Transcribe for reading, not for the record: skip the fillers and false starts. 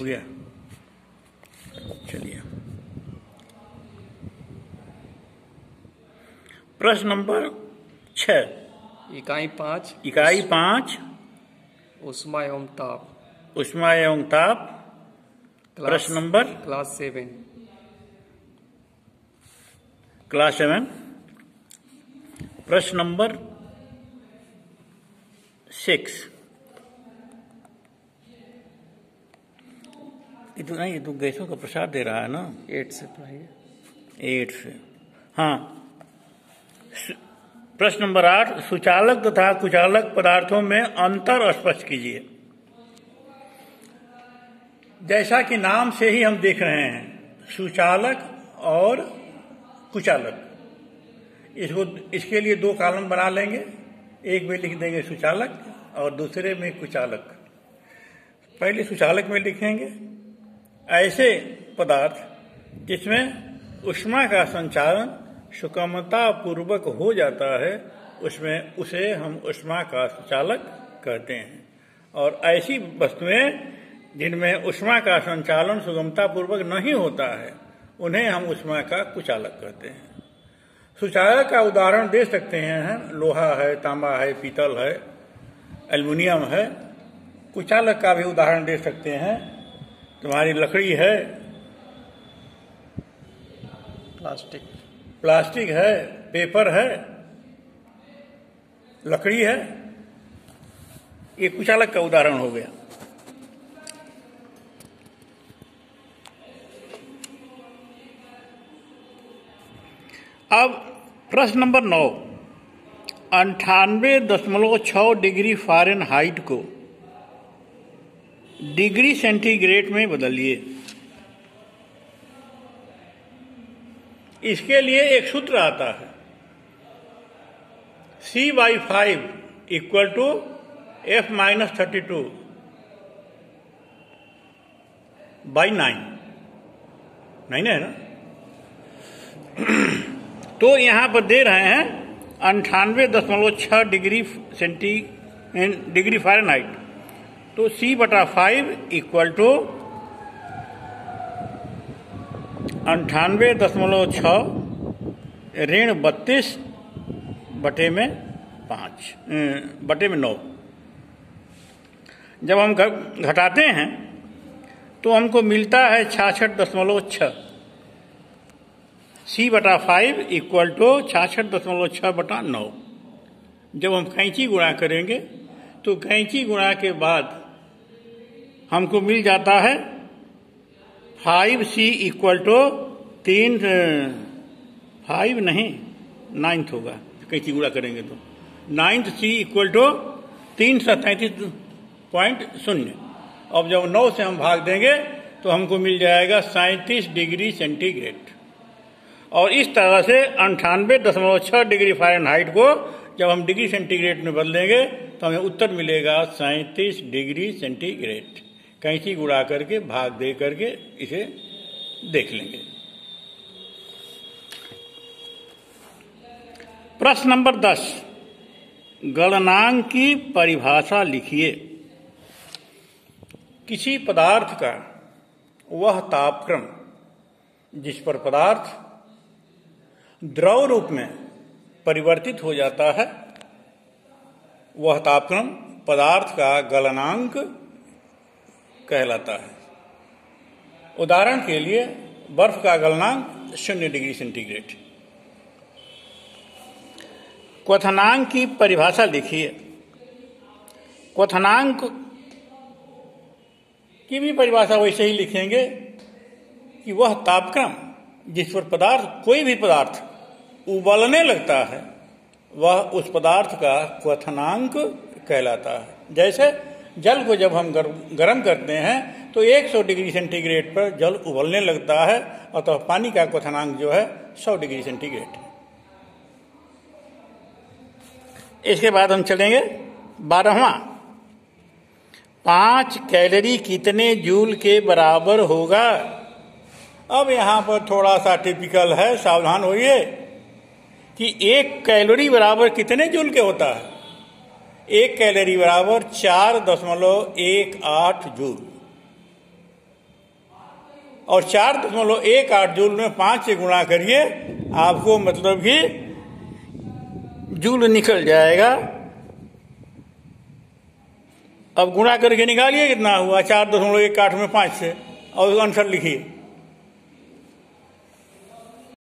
हो गया। चलिए, प्रश्न नंबर 6। इकाई 5 उष्मा एवं ताप। उष्मा एवं ताप। प्रश्न नंबर क्लास 7। क्लास 7। प्रश्न नंबर 6। ये तो गैसों का प्रसार दे रहा है ना। 8 से पढ़ाइए। 8 से, हाँ। प्रश्न नंबर 8, सुचालक तथा कुचालक पदार्थों में अंतर स्पष्ट कीजिए। जैसा कि नाम से ही हम देख रहे हैं, सुचालक और कुचालक, इसके लिए 2 कॉलम बना लेंगे। एक में लिख देंगे सुचालक और दूसरे में कुचालक। पहले सुचालक में लिखेंगे ऐसे पदार्थ जिसमें ऊष्मा का संचालन सुगमता पूर्वक हो जाता है, उसे हम ऊष्मा का सुचालक कहते हैं। और ऐसी वस्तुएं जिनमें ऊष्मा का संचालन सुगमता पूर्वक नहीं होता है, उन्हें हम ऊष्मा का कुचालक कहते हैं। सुचालक का उदाहरण दे सकते हैं, लोहा है, तांबा है, पीतल है, एल्युमिनियम है। कुचालक का भी उदाहरण दे सकते हैं, तुम्हारी लकड़ी है, प्लास्टिक है, पेपर है, लकड़ी है। ये कुचालक का उदाहरण हो गया। अब प्रश्न नंबर 9, 98.6 डिग्री फ़ारेनहाइट को डिग्री सेंटीग्रेड में बदलिए। इसके लिए एक सूत्र आता है, C/5 = F-32/9 है ना। तो यहां पर दे रहे हैं 98.6 डिग्री फ़ारेनहाइट। तो C/5 = 98.6 32/5/9। जब हम घटाते हैं तो हमको मिलता है 66.6। C/5 = 66.6/9। जब हम कैंची गुणा करेंगे तो कैंची गुणा के बाद हमको मिल जाता है 5C = 9th होगा। कैंची गुणा करेंगे तो 9th C = 337.0। अब जब 9 से हम भाग देंगे तो हमको मिल जाएगा 37 डिग्री सेंटीग्रेड। और इस तरह से 98.6 डिग्री फ़ारेनहाइट को जब हम डिग्री सेंटीग्रेड में बदलेंगे तो हमें उत्तर मिलेगा 37 डिग्री सेंटीग्रेड। कैंची गुणा करके भाग दे करके इसे देख लेंगे। प्रश्न नंबर 10, गलनांक की परिभाषा लिखिए। किसी पदार्थ का वह तापक्रम जिस पर पदार्थ द्रव रूप में परिवर्तित हो जाता है, वह तापक्रम पदार्थ का गलनांक कहलाता है। उदाहरण के लिए बर्फ का गलनांक 0 डिग्री सेंटीग्रेड। क्वथनांक की परिभाषा लिखिए। क्वथनांक की भी परिभाषा वैसे ही लिखेंगे कि वह तापक्रम जिस पर कोई भी पदार्थ उबलने लगता है, वह उस पदार्थ का क्वथनांक कहलाता है। जैसे जल को जब हम गर्म करते हैं तो 100 डिग्री सेंटीग्रेड पर जल उबलने लगता है, और तो पानी का क्वथनांक जो है 100 डिग्री सेंटीग्रेड है। इसके बाद हम चलेंगे 12वां, 5 कैलोरी कितने जूल के बराबर होगा। अब यहां पर थोड़ा सा टिपिकल है, सावधान होइए कि 1 कैलोरी बराबर कितने जूल के होता है। 1 कैलोरी बराबर 4.18 जूल। और 4.18 जूल में 5 से गुणा करिए, आपको मतलब कि जूल निकल जाएगा। अब गुणा करके निकालिए कितना हुआ 4.18 में 5 से और आंसर लिखिए।